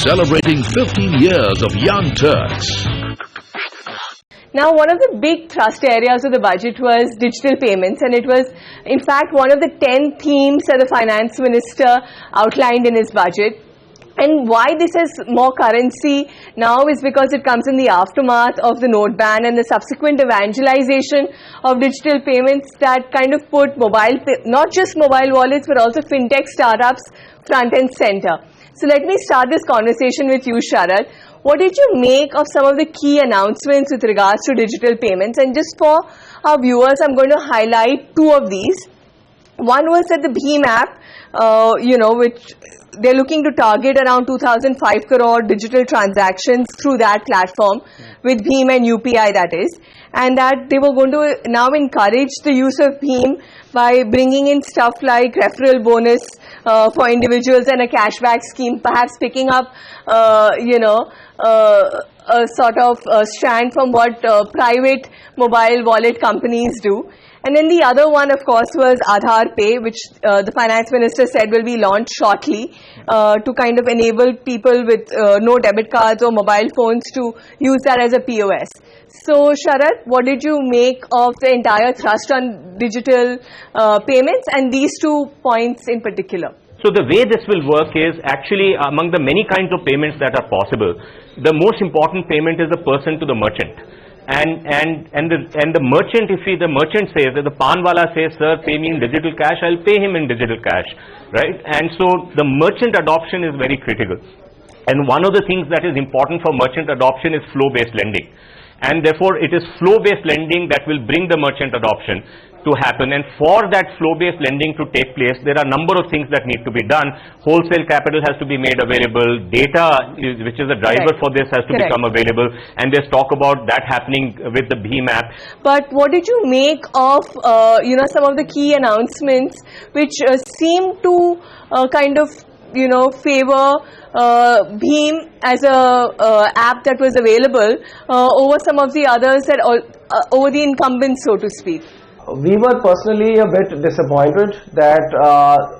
celebrating 15 years of Young Turks. Now, one of the big thrust areas of the budget was digital payments, and it was, in fact, one of the 10 themes that the finance minister outlined in his budget. And why this has more currency now is because it comes in the aftermath of the note ban and the subsequent evangelization of digital payments that kind of put not just mobile wallets, but also fintech startups front and center. So let me start this conversation with you, Sharad. What did you make of some of the key announcements with regards to digital payments? And just for our viewers, I'm going to highlight two of these. One was that the BHIM app, which they're looking to target around 2,005 crore digital transactions through that platform with BHIM and UPI, that is. And that they were going to now encourage the use of BHIM by bringing in stuff like referral bonus for individuals and a cashback scheme, perhaps picking up, a sort of strand from what private mobile wallet companies do. And then the other one, of course, was Aadhaar Pay, which the finance minister said will be launched shortly to kind of enable people with no debit cards or mobile phones to use that as a POS. So, Sharad, what did you make of the entire thrust on digital payments and these 2 points in particular? So the way this will work is actually among the many kinds of payments that are possible, the most important payment is the person to the merchant. And the merchant, the merchant says, that the panwala says, sir, pay me in digital cash, I'll pay him in digital cash, right? And so the merchant adoption is very critical. And one of the things that is important for merchant adoption is flow-based lending. And therefore, it is flow-based lending that will bring the merchant adoption to happen. And for that flow-based lending to take place, there are a number of things that need to be done. Wholesale capital has to be made available. Data, which is the driver for this, has to become available. And there's talk about that happening with the BHIM app. But what did you make of, some of the key announcements which seem to kind of favor BHIM as a app that was available over some of the others that over the incumbents, so to speak? We were personally a bit disappointed that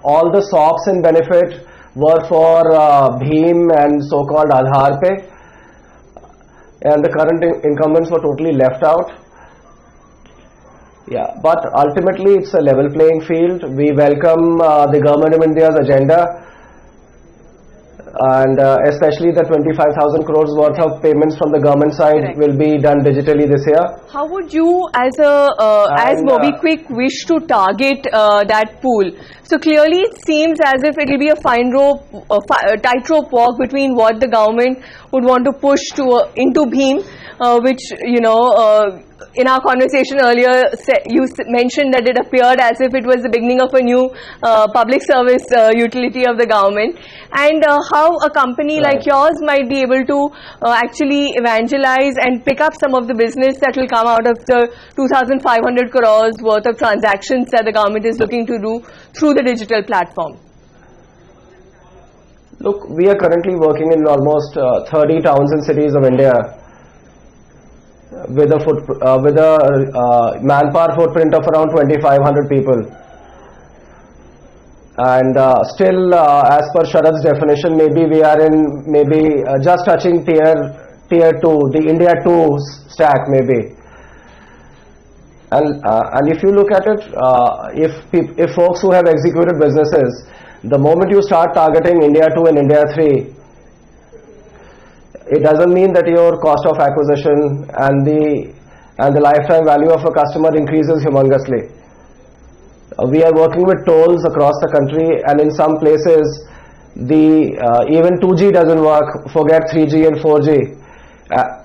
all the SOPs and benefit were for BHIM and so-called Aadhaar Pay, and the current incumbents were totally left out. Yeah, but ultimately it's a level playing field. We welcome the Government of India's agenda, and especially the 25,000 crores worth of payments from the government side will be done digitally this year. How would you as MobiKwik wish to target that pool? So clearly it seems as if it will be a tightrope walk between what the government would want to push into BHIM, which in our conversation earlier, you mentioned that it appeared as if it was the beginning of a new public service utility of the government, and how a company like yours might be able to actually evangelize and pick up some of the business that will come out of the 2,500 crores worth of transactions that the government is looking to do through the digital platform. Look, we are currently working in almost 30 towns and cities of India, with a manpower footprint of around 2,500 people, and still, as per Sharad's definition, maybe we are in just touching tier 2, the India 2 stack maybe. And if you look at it, if folks who have executed businesses, the moment you start targeting India 2 and India 3, it doesn't mean that your cost of acquisition and the lifetime value of a customer increases humongously. We are working with tolls across the country, and in some places even 2G doesn't work, forget 3G and 4G.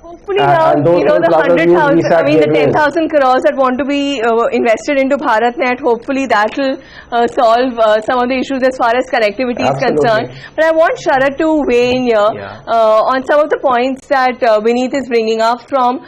Hopefully now, the 100,000, the 10,000 crores that want to be invested into BharatNet, hopefully that will solve some of the issues as far as connectivity is concerned. But I want Sharad to weigh in here on some of the points that Vineet is bringing up from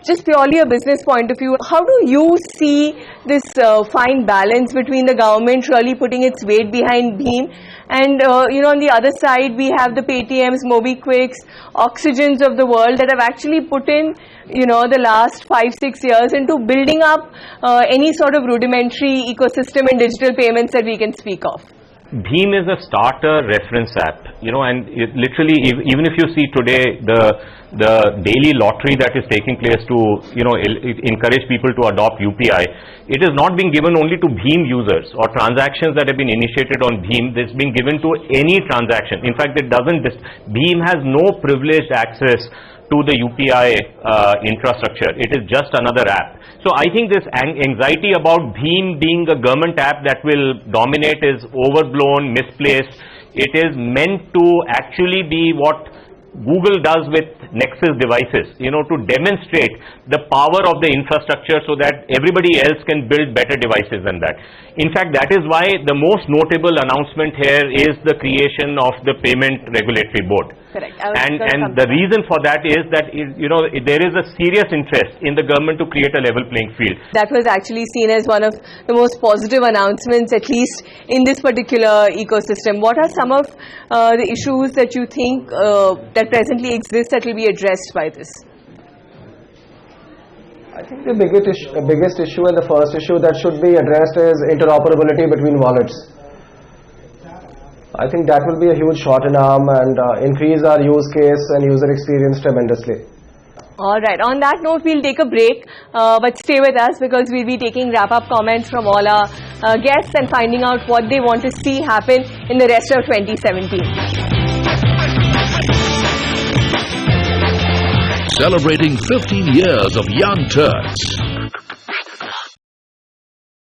just purely a business point of view. How do you see this fine balance between the government really putting its weight behind BHIM and on the other side we have the Paytms, MobiKwiks, Oxygens of the world that have actually put in the last 5-6 years into building up any sort of rudimentary ecosystem in digital payments that we can speak of? Bheem is a starter reference app, and literally, even if you see today the daily lottery that is taking place to, encourage people to adopt UPI, it is not being given only to Bheem users or transactions that have been initiated on Bheem. This is being given to any transaction. In fact, Bheem has no privileged access to the UPI infrastructure. It is just another app. So I think this anxiety about Bheem being a government app that will dominate is overblown, misplaced. It is meant to actually be what Google does with Nexus devices, to demonstrate the power of the infrastructure so that everybody else can build better devices than that. In fact, that is why the most notable announcement here is the creation of the Payment Regulatory Board. Correct. And the reason for that is that, there is a serious interest in the government to create a level playing field. That was actually seen as one of the most positive announcements, at least in this particular ecosystem. What are some of the issues that you think that presently exist that will be addressed by this? I think the biggest issue and the first issue that should be addressed is interoperability between wallets. I think that will be a huge shot in arm and increase our use case and user experience tremendously. All right. On that note, we'll take a break, but stay with us because we'll be taking wrap-up comments from all our guests and finding out what they want to see happen in the rest of 2017. Celebrating 15 years of Young Turks.